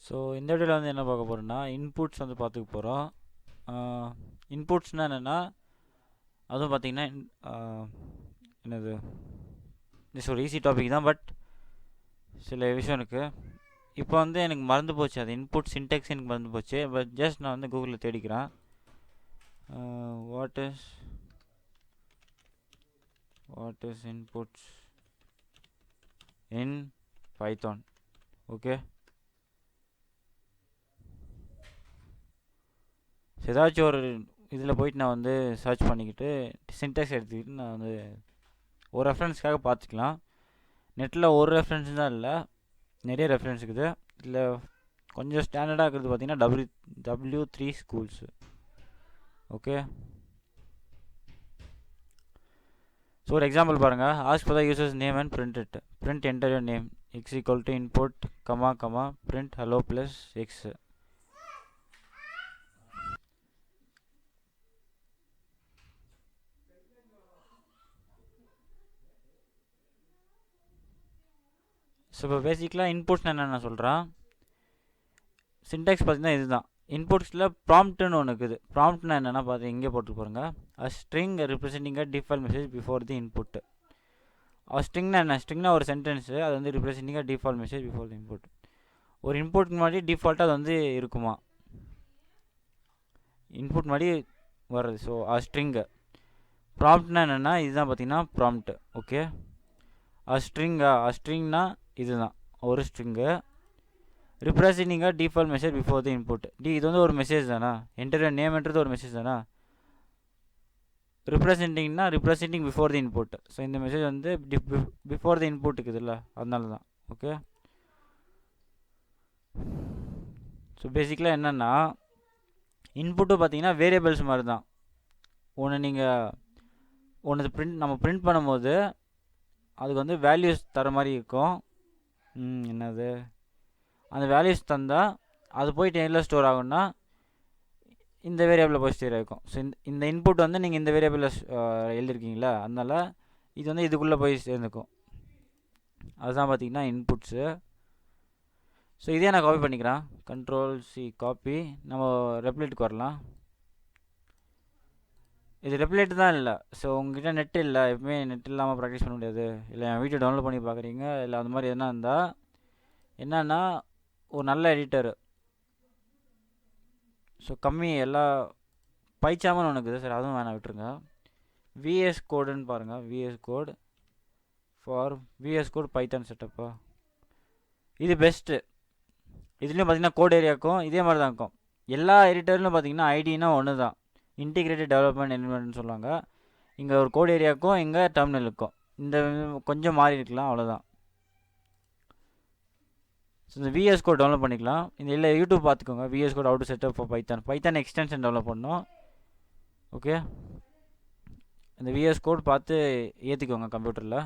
So இந்த வீடியோவில் வந்து என்ன பார்க்க போகிறோன்னா இன்புட்ஸ் வந்து பார்த்துக்க போகிறோம். இன்புட்ஸ்னால் என்னென்னா அதுவும் பார்த்திங்கன்னா என்னது இது ஒரு ஈஸி டாபிக் தான், பட் சில விஷயம் இருக்குது. இப்போ வந்து எனக்கு மறந்து போச்சு, அது இன்புட் சின்டெக்ஸ் எனக்கு மறந்து போச்சு. பட் ஜஸ்ட் நான் வந்து கூகுளில் தேடிக்கிறேன். What is inputs in Python. Okay, ஏதாச்சும் ஒரு இதில் போயிட்டு நான் வந்து சர்ச் பண்ணிக்கிட்டு சின்டெக்ஸ் எடுத்துக்கிட்டு நான் வந்து ஒரு ரெஃபரன்ஸ்க்காக பார்த்துக்கலாம். நெட்டில் ஒரு ரெஃபரன்ஸ் தான் இல்லை, நிறைய ரெஃபரன்ஸ் இருக்குது. இதில் கொஞ்சம் ஸ்டாண்டர்டாக இருக்கிறது பார்த்திங்கன்னா W3 ஸ்கூல்ஸு. ஓகே, ஸோ ஒரு எக்ஸாம்பிள் பாருங்கள். Ask for the users name and print enter your name X equal to input comma print hello plus X. So இப்போ பேசிக்கலாக இன்புட்ஸ் என்னென்ன சொல்கிறேன். சின்டெக்ஸ் பார்த்திங்கன்னா இதுதான். இன்புட்ஸில் ப்ராம்ப்ட்னு ஒன்று இருக்குது. ப்ராம்ப்ட்னா என்னென்னா பார்த்து இங்கே போட்டு பாருங்க. A string representing a default message before the input. ஸ்ட்ரிங்னா என்ன? ஸ்ட்ரிங்னா ஒரு சென்டென்ஸு, அது வந்து representing a default message before the input. ஒரு இன்புட் முன்னாடி டிஃபால்ட்டாக அது வந்து இருக்குமா, இன்புட் முன்னாடி வர்றது. So string. ப்ராம்ப்ட்னா என்னென்னா இதுதான் பார்த்திங்கன்னா ப்ராம்ப்ட். ஓகே, ஸ்ட்ரிங்னா இதுதான் ஒரு string representing default message before the input. இது வந்து ஒரு மெசேஜ் தானா? என்டர் நேம்ன்றது ஒரு மெசேஜ் தானா? ரிப்ரசென்டிங் பிஃபோர் தி இன்புட். ஸோ இந்த மெசேஜ் வந்து பிஃபோர் தி இன்புட் இருக்குதுல்ல, அதனால தான். ஓகே, ஸோ பேசிக்கலாக என்னென்னா இன்புட்டு பார்த்தீங்கன்னா வேரியபிள்ஸ் மாதிரி தான். நம்ம பிரிண்ட் பண்ணும்போது அதுக்கு வந்து வேல்யூஸ் தர மாதிரி இருக்கும். என்னது, அந்த வேல்யூஸ் தந்தால் அது போயிட்டு எதில் ஸ்டோர் ஆகும்னா இந்த வேரியபிளில் போய் ஸ்டோர் ஆகிக்கும். ஸோ இந்த இன்புட் வந்து நீங்கள் இந்த வேரியபிளில் எழுதிருக்கீங்களா, அதனால் இது வந்து இதுக்குள்ளே போய் சேர்ந்துக்கும். அதுதான் பார்த்திங்கன்னா இன்புட்ஸு. ஸோ இதே நான் காப்பி பண்ணிக்கிறேன். Ctrl+C copy. நம்ம ரெப்ளிட்டுக்கு வரலாம். இது ரெப்ளிட் தான் இல்லை. ஸோ உங்ககிட்ட நெட் இல்லை, எப்பவுமே நெட் இல்லாமல் ப்ராக்டிஸ் பண்ண முடியாது. இல்லை என் வீடியோ டவுன்லோட் பண்ணி பார்க்குறீங்க, இல்லை அந்த மாதிரி எதுனா இருந்தால் என்னன்னா ஒரு நல்ல எடிட்டரு. ஸோ கம்மி எல்லா பைச்சாமன்னு ஒன்று இருக்குது சார், அதுவும் வேணாம், விட்டுருங்க. VS கோடுன்னு பாருங்கள். VS கோட் பைத்தான் செட்டப்பா, இது பெஸ்ட்டு. இதுலேயும் பார்த்தீங்கன்னா கோட் ஏரியாவுக்கும் இதே மாதிரி தான் இருக்கும். எல்லா எடிட்டர்லையும் பார்த்தீங்கன்னா ஐடினா ஒன்று தான், இன்டிகிரேட்டட் டெவலப்மெண்ட் என்விரான்மெண்ட்னு சொல்லுவாங்க. இங்கே ஒரு கோட் ஏரியாவுக்கும் இங்கே டெர்மினலுக்கும் இந்த கொஞ்சம் மாறி இருக்கலாம், அவ்வளோதான். ஸோ இந்த VS கோட் டவுன்லோட் பண்ணிக்கலாம். இந்த இல்லை யூடியூப் பார்த்துக்கோங்க. VS code how to setup for Python extension develop பண்ணோம். ஓகே, இந்த VS கோட் பார்த்து ஏற்றிக்கோங்க கம்ப்யூட்டரில்.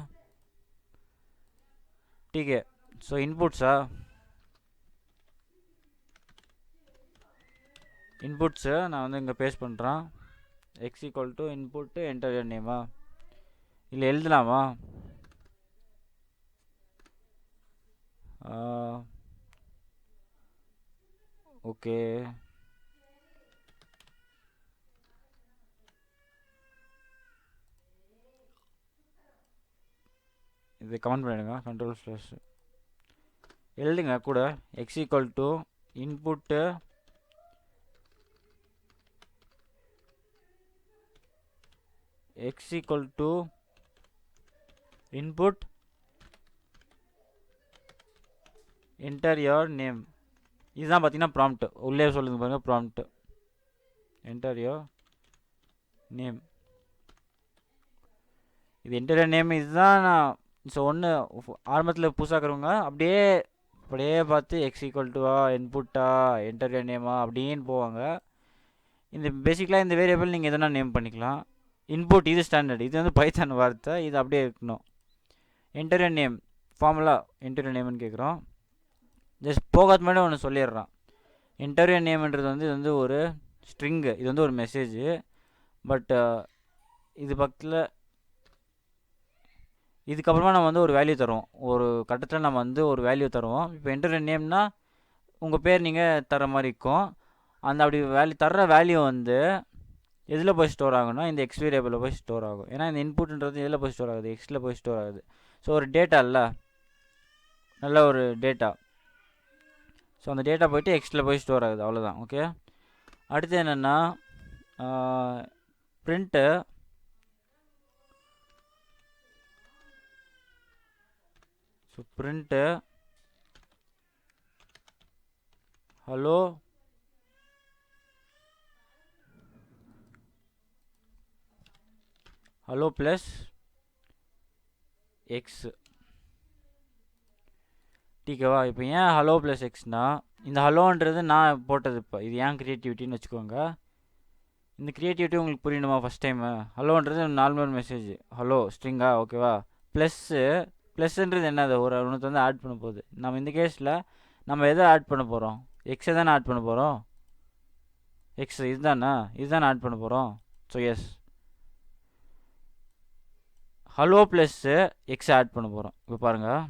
டீகே. ஸோ இன்புட்ஸு நான் வந்து இங்கே பேஸ்ட் பண்ணுறேன். X equal to input enter your நேமா, இல்லை எழுதலாமா? ஓகே, இது கமெண்ட் பண்ணிடுங்க. Ctrl+ எழுதுங்க கூட. X equal to input input enter your name. இதுதான் பார்த்தீங்கன்னா ப்ராம்ப்ட். உள்ளே சொல்லுங்க பாருங்கள், ப்ராம்ப்ட் என்டர் யுவர் நேம். இது என்டர் யுவர் நேம் இதுதான். நான் ஸோ ஒன்று ஆரம்பத்தில் புதுசாக்கிறவங்க அப்படியே பார்த்து எக்ஸ் ஈக்குவல் டுவா இன்புட்டா என்டர் யுவர் நேமா அப்படின்னு போவாங்க. இந்த பேசிக்கலாக இந்த வேரியபிள் நீங்கள் எதனா நேம் பண்ணிக்கலாம். இன்புட் இது ஸ்டாண்டர்ட், இது வந்து பைத்தான் வார்த்தை, இது அப்படியே இருக்கணும். Enter your name formula enter your நேம்னு கேட்குறோம். ஜஸ்ட் போகாத மாதிரி ஒன்று சொல்லிடுறான். என்டர் யுவர் நேம்ன்றது வந்து இது வந்து ஒரு ஸ்ட்ரிங்கு, இது வந்து ஒரு மெசேஜு. பட் இது பக்கத்தில் இதுக்கப்புறமா நம்ம வந்து ஒரு வேல்யூ தருவோம். ஒரு கட்டத்தில் நம்ம வந்து ஒரு வேல்யூ தருவோம். இப்போ என்டர் யுவர் நேம்னா உங்கள் பேர் நீங்கள் தர மாதிரி இருக்கும். அந்த அப்படி தர்ற வேல்யூ வந்து எதில் போய் ஸ்டோர் ஆகும்னா இந்த எக்ஸ் வேரியபிளில் போய் ஸ்டோர் ஆகும். ஏன்னா இந்த இன்புட்ன்றது எதில் போய் ஸ்டோர் ஆகுது, எக்ஸில் போய் ஸ்டோர் ஆகுது. ஸோ ஒரு டேட்டா இல்லை, நல்ல ஒரு டேட்டா. ஸோ அந்த டேட்டா போய்ட்டு எக்ஸில் போய் ஸ்டோர் ஆகுது, அவ்வளோதான். ஓகே, அடுத்து என்னென்னா print. So print hello hello plus X. டீக்கேவா? இப்போ ஏன் ஹலோ ப்ளஸ் எக்ஸ்னா, இந்த ஹலோன்றது நான் போட்டது. இப்போ இது ஏன் க்ரியேட்டிவிட்டின்னு வச்சுக்கோங்க. இந்த க்ரியேட்டிவிட்டி உங்களுக்கு புரியணுமா? ஃபஸ்ட் டைமு ஹலோன்றது நார்மல் மெசேஜ், ஹலோ ஸ்ட்ரிங்கா, ஓகேவா? ப்ளஸ்ன்றது என்னது, ஒரு ஒன்று வந்து ஆட் பண்ண போகுது. நம்ம இந்த கேஸில் நம்ம எதை ஆட் பண்ண போகிறோம்? எக்ஸை தானே ஆட் பண்ண போகிறோம். எக்ஸ் இதுதானே ஆட் பண்ண போகிறோம். So yes, hello plus X add பண்ண போகிறோம். இப்போ பாருங்கள்,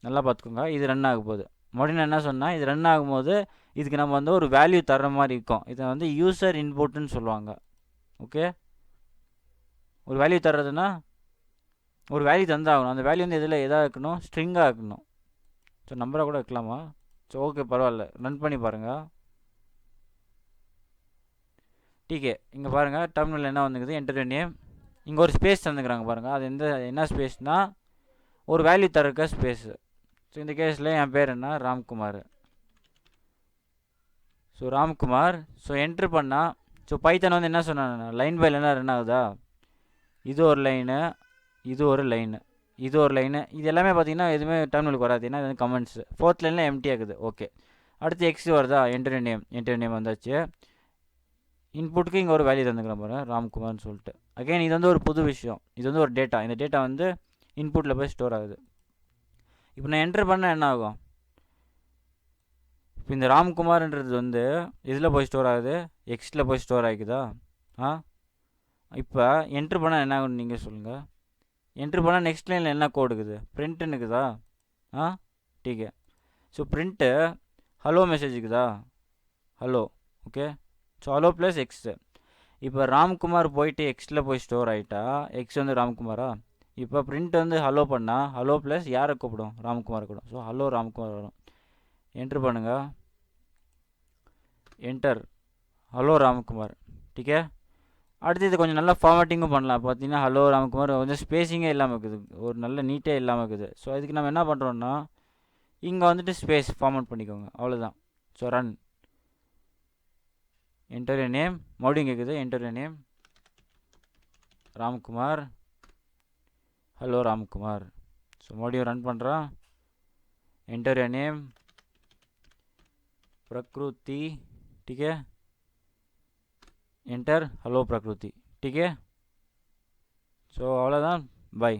நல்லா பார்த்துக்கோங்க. இது ரன் ஆக போகுது. மறுபடியும் நான் என்ன சொன்னால், இது ரன் ஆகும்போது இதுக்கு நம்ம வந்து ஒரு வேல்யூ தர்ற மாதிரி இருக்கும். இதை வந்து யூசர் இன்புட்டுன்னு சொல்லுவாங்க. ஓகே, ஒரு வேல்யூ தர்றதுன்னா ஒரு வேல்யூ தந்தாகணும். அந்த வேல்யூ வந்து எதாக இருக்கணும்? ஸ்ட்ரிங்காக இருக்கணும். ஸோ நம்பராக கூட வைக்கலாமா? ஸோ ஓகே, பரவாயில்ல, ரன் பண்ணி பாருங்கள். டீகே, இங்கே பாருங்கள், டெர்மினல் என்ன வந்துக்குது, என்டர் நேம். இங்கே ஒரு ஸ்பேஸ் தந்துக்கிறாங்க பாருங்கள். அது என்ன ஸ்பேஸ்னால் ஒரு வேல்யூ தரக்க ஸ்பேஸு. ஸோ இந்த கேஸில் என் பேர் என்ன, Ramkumar. So Ramkumar. So enter பண்ணால், ஸோ பைத்தன் வந்து என்ன சொன்னாங்க, லைன் பை லைனாக ரன் ஆகுதா? இது ஒரு லைனு, இது ஒரு லைனு, இது ஒரு லைனு. இது எல்லாமே பார்த்தீங்கன்னா எதுவுமே டெர்மினலுக்கு வராது, ஏன்னா இது வந்து கமெண்ட்ஸு. 4th லைனில் எம்டி ஆகுது. ஓகே, அடுத்து எக்ஸ் வருதா, என்ட்ரு நேம் வந்தாச்சு. இன்புட்டுக்கு இங்கே ஒரு வேல்யூ தந்துக்கிறேன் பாருங்க, ராம்குமார்னு சொல்லிட்டு. அகைன் இது வந்து ஒரு புது விஷயம். இது வந்து ஒரு டேட்டா. இந்த டேட்டா வந்து இன்புட்டில் போய் ஸ்டோர் ஆகுது. இப்போ நான் என்ட்ரு பண்ணால் என்ன ஆகும்? இப்போ இந்த ராம்குமார்ன்றது வந்து இதில் போய் ஸ்டோர் ஆகுது, எக்ஸில் போய் ஸ்டோர் ஆகிக்குதா? இப்போ என்ட்ரு பண்ணால் என்ன ஆகும்னு நீங்கள் சொல்லுங்கள். என்ட்ரு பண்ணால் நெக்ஸ்ட் லைனில் என்ன கோடு இருக்குது, பிரிண்ட்டுன்னு இருக்குதா? டீகே. ஸோ பிரிண்ட்டு ஹலோ மெசேஜ் இருக்குதா, hello. Okay, so hello plus X. இப்போ ராம்குமார் போயிட்டு எக்ஸில் போய் ஸ்டோர் ஆகிட்டா, எக்ஸ் வந்து ராம்குமாரா? இப்போ பிரிண்ட் வந்து ஹலோ பண்ணால் ஹலோ ப்ளஸ் யாரை கூப்பிடும், ராம்குமார் கூப்பிடும். ஸோ ஹலோ ராம்குமார் வரும். என்ட்ரு பண்ணுங்கள், என்டர், ஹலோ ராம்குமார். டீகே. அடுத்து இது கொஞ்சம் நல்லா ஃபார்மேட்டிங்கும் பண்ணலாம். பார்த்தீங்கன்னா ஹலோ ராம்குமார் கொஞ்சம் ஸ்பேஸிங்கே இல்லாமல் இருக்குது, ஒரு நல்ல நீட்டே இல்லாமல் இருக்குது. ஸோ அதுக்கு நம்ம என்ன பண்ணுறோன்னா, இங்கே வந்துட்டு ஸ்பேஸ் ஃபார்மேட் பண்ணிக்கோங்க, அவ்வளோதான். So run, enter a name. மறுபடியும் கேட்குது, enter a name, Ramkumar, hello Ramkumar. So மறுபடியும் ரன் பண்ணுறான், என்டர் எ நேம், प्रकृति. ठीक है, एंटर, हेलो प्रकृति. ठीक है, सो अवलोदान, बाय.